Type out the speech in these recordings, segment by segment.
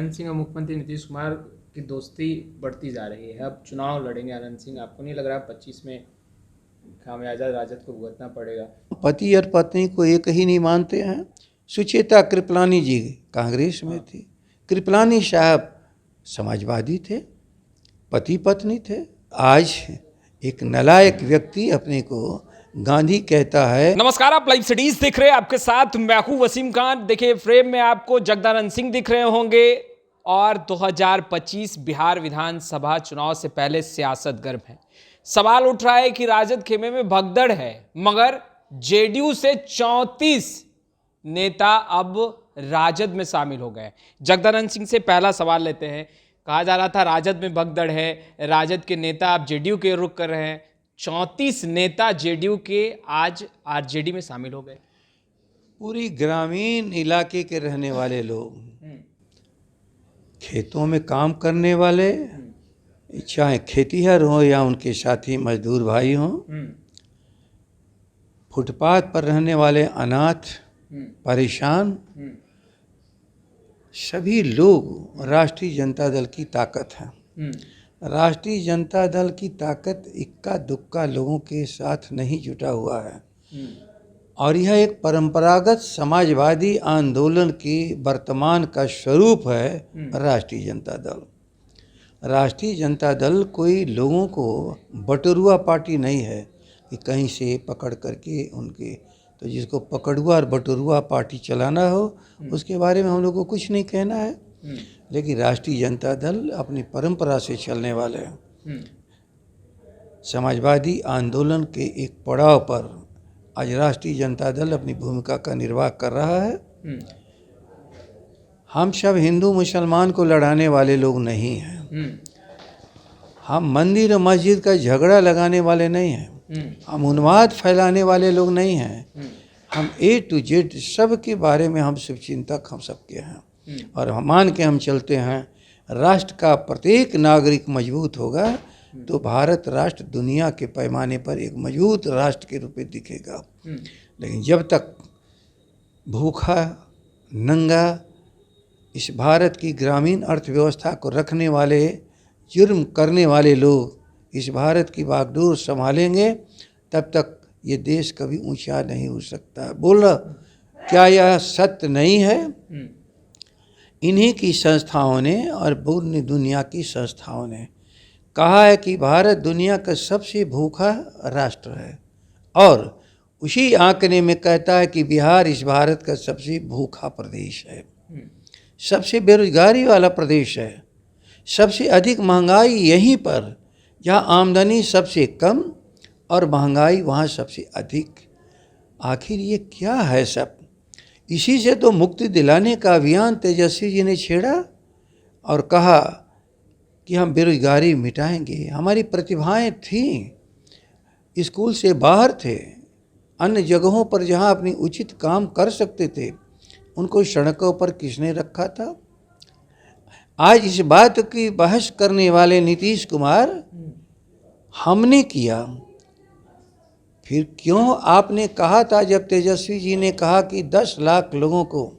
अनंत सिंह और मुख्यमंत्री नीतीश कुमार की दोस्ती बढ़ती जा रही है। अब चुनाव लड़ेंगे अनंत सिंह, आपको नहीं लग रहा 25 में खामियाजा राजद को भुगतना पड़ेगा? पति और पत्नी को एक ही नहीं मानते हैं। सुचेता कृपलानी जी कांग्रेस में थी, कृपलानी साहब समाजवादी थे, पति पत्नी थे। आज एक नालायक व्यक्ति अपने को गांधी कहता है। नमस्कार, आप लाइव सिटीज देख रहे हैं, आपके साथ मैं हूं वसीम खान। देखिए फ्रेम में आपको जगदानंद सिंह दिख रहे होंगे और 2025 बिहार विधानसभा चुनाव से पहले सियासत गर्म है। सवाल उठ रहा है कि राजद खेमे में भगदड़ है, मगर जेडीयू से 34 नेता अब राजद में शामिल हो गए। जगदानंद सिंह से पहला सवाल लेते हैं। कहा जा रहा था राजद में भगदड़ है, राजद के नेता अब जेडीयू के रुख कर रहे हैं। 34 नेता जेडीयू के आज आरजेडी में शामिल हो गए। पूरी ग्रामीण इलाके के रहने वाले लोग, खेतों में काम करने वाले, चाहे खेतीहर हो या उनके साथी मजदूर भाई हों, फुटपाथ पर रहने वाले अनाथ, परेशान, सभी लोग राष्ट्रीय जनता दल की ताकत है। राष्ट्रीय जनता दल की ताकत इक्का दुक्का लोगों के साथ नहीं जुटा हुआ है और यह एक परंपरागत समाजवादी आंदोलन की वर्तमान का स्वरूप है। राष्ट्रीय जनता दल, राष्ट्रीय जनता दल कोई लोगों को बटुरुआ पार्टी नहीं है कि कहीं से पकड़ करके उनके, तो जिसको पकड़ुआ और बटुरुआ पार्टी चलाना हो उसके बारे में हम लोग को कुछ नहीं कहना है। लेकिन राष्ट्रीय जनता दल अपनी परंपरा से चलने वाले समाजवादी आंदोलन के एक पड़ाव पर आज राष्ट्रीय जनता दल अपनी भूमिका का निर्वाह कर रहा है। हम सब हिंदू मुसलमान को लड़ाने वाले लोग नहीं हैं। हम मंदिर और मस्जिद का झगड़ा लगाने वाले नहीं हैं। हम उन्माद फैलाने वाले लोग नहीं हैं। हम A to Z सब के बारे में हम शुभचिंतक हम सबके हैं और हम मान के हम चलते हैं। राष्ट्र का प्रत्येक नागरिक मजबूत होगा तो भारत राष्ट्र दुनिया के पैमाने पर एक मजबूत राष्ट्र के रूप में दिखेगा। लेकिन जब तक भूखा नंगा इस भारत की ग्रामीण अर्थव्यवस्था को रखने वाले, जुर्म करने वाले लोग इस भारत की बागडोर संभालेंगे, तब तक ये देश कभी ऊंचा नहीं हो सकता। बोल क्या यह सत्य नहीं है? इन्हीं की संस्थाओं ने और पूरी दुनिया की संस्थाओं ने कहा है कि भारत दुनिया का सबसे भूखा राष्ट्र है और उसी आंकड़े में कहता है कि बिहार इस भारत का सबसे भूखा प्रदेश है, सबसे बेरोजगारी वाला प्रदेश है, सबसे अधिक महंगाई यहीं पर, जहाँ आमदनी सबसे कम और महंगाई वहाँ सबसे अधिक। आखिर ये क्या है सब? इसी से तो मुक्ति दिलाने का अभियान तेजस्वी जी ने छेड़ा और कहा कि हम बेरोजगारी मिटाएंगे। हमारी प्रतिभाएं थीं, स्कूल से बाहर थे, अन्य जगहों पर जहां अपनी उचित काम कर सकते थे उनको सड़कों पर किसने रखा था? आज इस बात की बहस करने वाले नीतीश कुमार हमने किया, फिर क्यों आपने कहा था जब तेजस्वी जी ने कहा कि 10 लाख लोगों को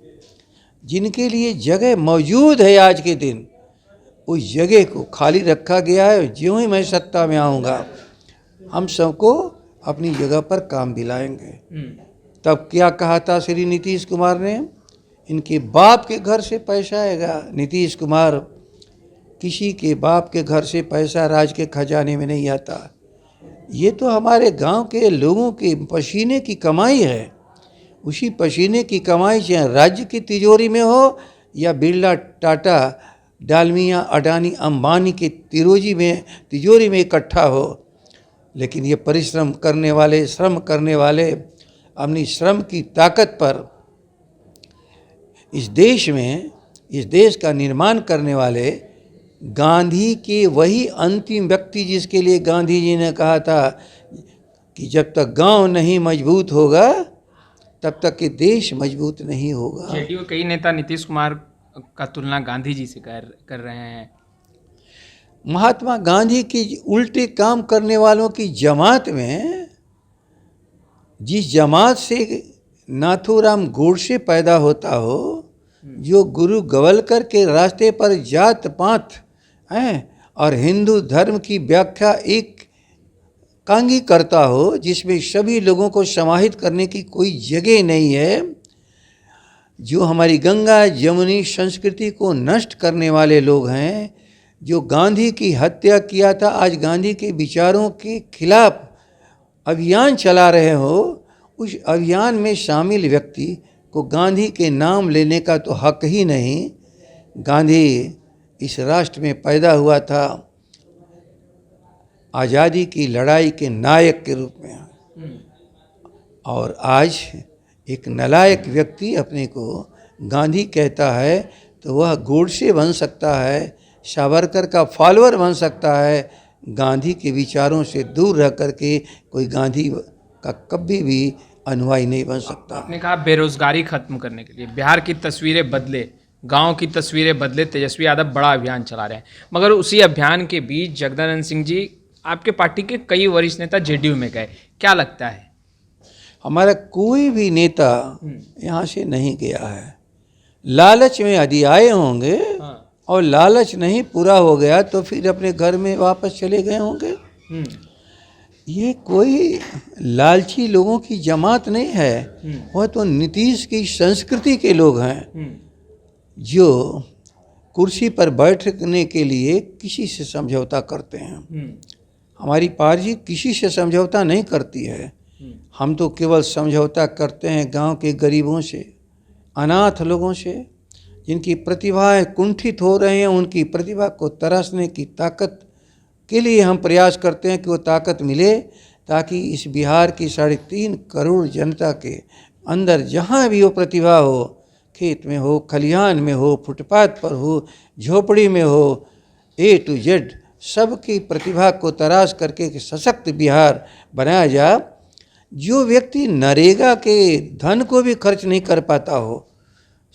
जिनके लिए जगह मौजूद है आज के दिन, उस जगह को खाली रखा गया है। ज्यों ही मैं सत्ता में आऊँगा हम सबको अपनी जगह पर काम दिलाएंगे। तब क्या कहा था श्री नीतीश कुमार ने? इनके बाप के घर से पैसा आएगा। नीतीश कुमार, किसी के बाप के घर से पैसा राज्य के खजाने में नहीं आता। ये तो हमारे गांव के लोगों के पसीने की कमाई है। उसी पसीने की कमाई चाहे राज्य की तिजोरी में हो या बिरला, टाटा, डालमिया, अडानी, अंबानी की तिजोरी में इकट्ठा हो, लेकिन ये परिश्रम करने वाले, श्रम करने वाले, अपनी श्रम की ताकत पर इस देश में, इस देश का निर्माण करने वाले गांधी के वही अंतिम व्यक्ति जिसके लिए गांधी जी ने कहा था कि जब तक गांव नहीं मजबूत होगा तब तक ये देश मजबूत नहीं होगा। जेडीयू कई नेता नीतीश कुमार का तुलना गांधी जी से कर रहे हैं। महात्मा गांधी की उल्टे काम करने वालों की जमात में, जिस जमात से नाथूराम गोडसे पैदा होता हो, जो गुरु गवलकर के रास्ते पर जात पात हैं और हिंदू धर्म की व्याख्या एक कांगी करता हो, जिसमें सभी लोगों को समाहित करने की कोई जगह नहीं है, जो हमारी गंगा जमुनी संस्कृति को नष्ट करने वाले लोग हैं, जो गांधी की हत्या किया था, आज गांधी के विचारों के खिलाफ अभियान चला रहे हो, उस अभियान में शामिल व्यक्ति को गांधी के नाम लेने का तो हक ही नहीं। गांधी इस राष्ट्र में पैदा हुआ था आज़ादी की लड़ाई के नायक के रूप में, और आज एक नालायक व्यक्ति अपने को गांधी कहता है तो वह गोडसे बन सकता है, सावरकर का फॉलोअर बन सकता है। गांधी के विचारों से दूर रह करके कोई गांधी का कभी भी अनुयायी नहीं बन सकता। आपने कहा बेरोजगारी खत्म करने के लिए बिहार की तस्वीरें बदले, गांव की तस्वीरें बदले, तेजस्वी यादव बड़ा अभियान चला रहे हैं, मगर उसी अभियान के बीच जगदानंद सिंह जी, आपके पार्टी के कई वरिष्ठ नेता जेडीयू में गए, क्या लगता है? हमारा कोई भी नेता यहाँ से नहीं गया है। लालच में यदि आए होंगे और लालच नहीं पूरा हो गया तो फिर अपने घर में वापस चले गए होंगे। ये कोई लालची लोगों की जमात नहीं है, वह तो नीतीश की संस्कृति के लोग हैं जो कुर्सी पर बैठने के लिए किसी से समझौता करते हैं। हमारी पार्टी किसी से समझौता नहीं करती है, हम तो केवल समझौता करते हैं गांव के गरीबों से, अनाथ लोगों से, जिनकी प्रतिभाएं कुंठित हो रहे हैं, उनकी प्रतिभा को तराशने की ताकत के लिए हम प्रयास करते हैं कि वो ताकत मिले, ताकि इस बिहार की 3.5 करोड़ जनता के अंदर जहाँ भी वो प्रतिभा हो, खेत में हो, खलिहान में हो, फुटपाथ पर हो, झोपड़ी में हो, A to Z सबकी प्रतिभा को तराश करके एक सशक्त बिहार बनाया जाए। जो व्यक्ति नरेगा के धन को भी खर्च नहीं कर पाता हो,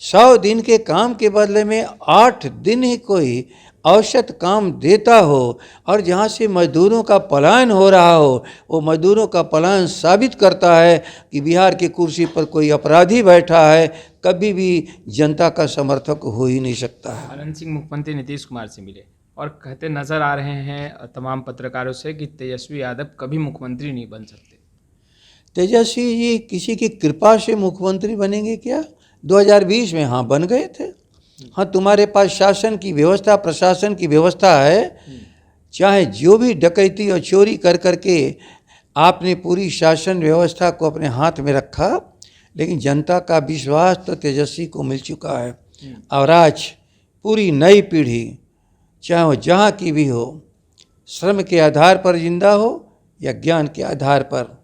100 दिन के काम के बदले में 8 दिन ही कोई औसत काम देता हो, और जहाँ से मजदूरों का पलायन हो रहा हो, वो मजदूरों का पलायन साबित करता है कि बिहार की कुर्सी पर कोई अपराधी बैठा है, कभी भी जनता का समर्थक हो ही नहीं सकता है। आनंद सिंह मुख्यमंत्री नीतीश कुमार से मिले और कहते नजर आ रहे हैं तमाम पत्रकारों से कि तेजस्वी यादव कभी मुख्यमंत्री नहीं बन सकते। तेजस्वी जी किसी की कृपा से मुख्यमंत्री बनेंगे क्या? 2020 में हाँ बन गए थे। हाँ, तुम्हारे पास शासन की व्यवस्था, प्रशासन की व्यवस्था है, चाहे जो भी डकैती और चोरी कर करके आपने पूरी शासन व्यवस्था को अपने हाथ में रखा, लेकिन जनता का विश्वास तो तेजस्वी को मिल चुका है। और आज पूरी नई पीढ़ी, चाहे वो जहाँ की भी हो, श्रम के आधार पर जिंदा हो या ज्ञान के आधार पर,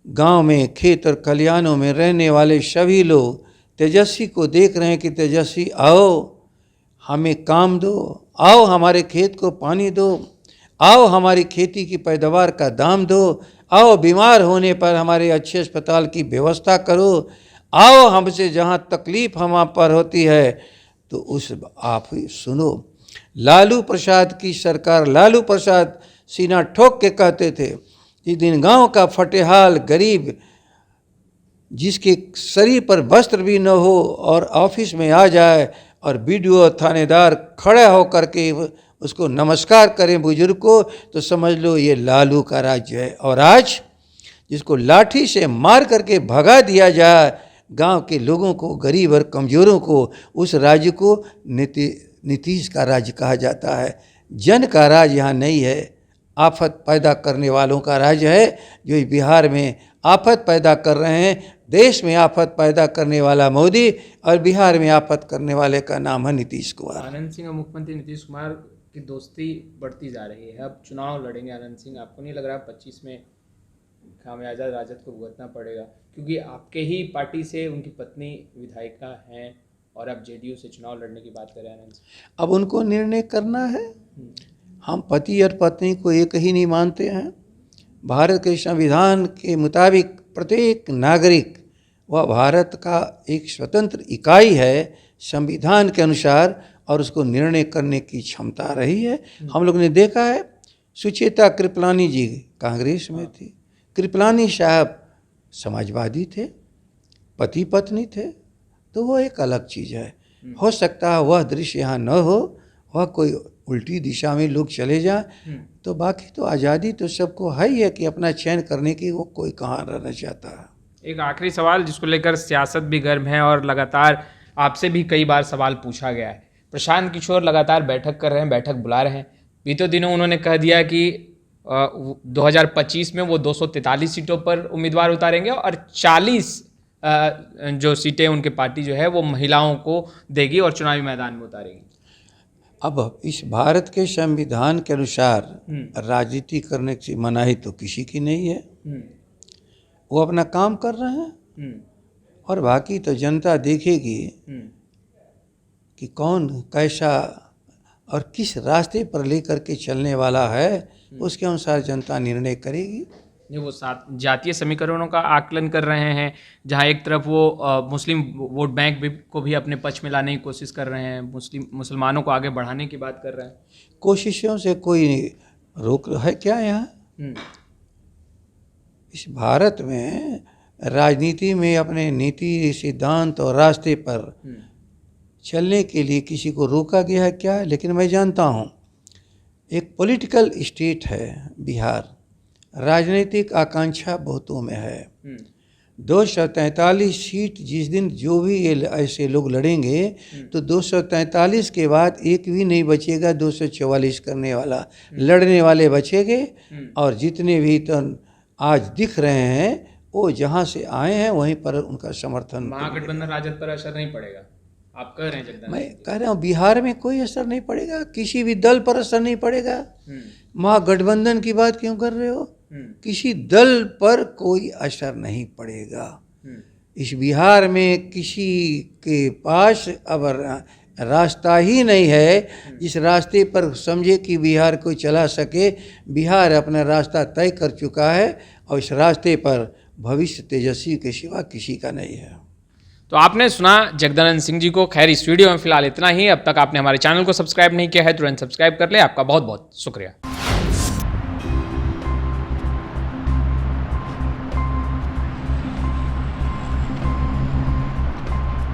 गांव में, खेत और खलिहानों में रहने वाले सभी लोग तेजस्वी को देख रहे हैं कि तेजस्वी आओ हमें काम दो, आओ हमारे खेत को पानी दो, आओ हमारी खेती की पैदावार का दाम दो, आओ बीमार होने पर हमारे अच्छे अस्पताल की व्यवस्था करो, आओ हमसे जहाँ तकलीफ़ हम पर होती है तो उस आप ही सुनो। लालू प्रसाद की सरकार, लालू प्रसाद सीना ठोक के कहते थे, जिस दिन गांव का फटेहाल गरीब जिसके शरीर पर वस्त्र भी न हो और ऑफिस में आ जाए और बीडीओ थानेदार खड़ा होकर के उसको नमस्कार करें बुजुर्ग को, तो समझ लो ये लालू का राज्य है। और आज जिसको लाठी से मार करके भगा दिया जाए गांव के लोगों को, गरीब और कमज़ोरों को, उस राज्य को नीतीश का राज्य कहा जाता है। जन का राज यहाँ नहीं है, आफत पैदा करने वालों का राज्य है, जो इस बिहार में आफत पैदा कर रहे हैं। देश में आफत पैदा करने वाला मोदी और बिहार में आफत करने वाले का नाम है नीतीश कुमार। आनंद सिंह और मुख्यमंत्री नीतीश कुमार की दोस्ती बढ़ती जा रही है। अब चुनाव लड़ेंगे आनंद सिंह, आपको नहीं लग रहा 25 में खामियाजा राजद को भुगतना पड़ेगा? क्योंकि आपके ही पार्टी से उनकी पत्नी विधायिका हैं और अब जेडीयू से चुनाव लड़ने की बात कर रहे हैं आनंद सिंह। अब उनको निर्णय करना है। हम पति और पत्नी को एक ही नहीं मानते हैं। भारत के संविधान के मुताबिक प्रत्येक नागरिक वह भारत का एक स्वतंत्र इकाई है संविधान के अनुसार, और उसको निर्णय करने की क्षमता रही है। हम लोग ने देखा है, सुचेता कृपलानी जी कांग्रेस में थी, कृपलानी साहब समाजवादी थे, पति पत्नी थे, तो वो एक अलग चीज़ है। हो सकता है वह दृश्य यहाँ न हो, वह कोई उल्टी दिशा में लोग चले जाएं, तो बाकी तो आज़ादी तो सबको है ही है कि अपना चयन करने की, वो कोई कहाँ रहना चाहता है। एक आखिरी सवाल जिसको लेकर सियासत भी गर्म है और लगातार आपसे भी कई बार सवाल पूछा गया है। प्रशांत किशोर लगातार बैठक कर रहे हैं, बैठक बुला रहे हैं। बीते दिनों उन्होंने कह दिया कि 2025 में वो 243 सीटों पर उम्मीदवार उतारेंगे और 40 जो सीटें उनके पार्टी जो है वो महिलाओं को देगी और चुनावी मैदान में उतारेगी। अब इस भारत के संविधान के अनुसार राजनीति करने की मनाही तो किसी की नहीं है। वो अपना काम कर रहे हैं और बाकी तो जनता देखेगी कि कौन कैसा और किस रास्ते पर लेकर के चलने वाला है, उसके अनुसार जनता निर्णय करेगी। ये वो जातीय समीकरणों का आकलन कर रहे हैं, जहां एक तरफ वो मुस्लिम वोट बैंक को भी अपने पक्ष में लाने की कोशिश कर रहे हैं, मुसलमानों को आगे बढ़ाने की बात कर रहे हैं। कोशिशों से कोई रोक है क्या यहाँ? इस भारत में राजनीति में अपने नीति, सिद्धांत और रास्ते पर चलने के लिए किसी को रोका गया है क्या? लेकिन मैं जानता हूँ एक पॉलिटिकल स्टेट है बिहार, राजनीतिक आकांक्षा बहुतों में है। 243 सीट जिस दिन जो भी ये ऐसे लोग लड़ेंगे तो 243 के बाद एक भी नहीं बचेगा 244 करने वाला, लड़ने वाले बचेंगे। और जितने भी तो आज दिख रहे हैं वो जहाँ से आए हैं वहीं पर उनका समर्थन। महागठबंधन राजद पर असर नहीं पड़ेगा, आप कह रहे हैं जगदानंद? मैं कह रहा हूँ बिहार में कोई असर नहीं पड़ेगा, किसी भी दल पर असर नहीं पड़ेगा। महागठबंधन की बात क्यों कर रहे हो? किसी दल पर कोई असर नहीं पड़ेगा। इस बिहार में किसी के पास अब रास्ता ही नहीं है जिस रास्ते पर समझे कि बिहार को चला सके। बिहार अपना रास्ता तय कर चुका है और इस रास्ते पर भविष्य तेजस्वी के सिवा किसी का नहीं है। तो आपने सुना जगदानंद सिंह जी को। खैर इस वीडियो में फिलहाल इतना ही। अब तक आपने हमारे चैनल को सब्सक्राइब नहीं किया है तुरंत सब्सक्राइब कर ले। आपका बहुत बहुत शुक्रिया।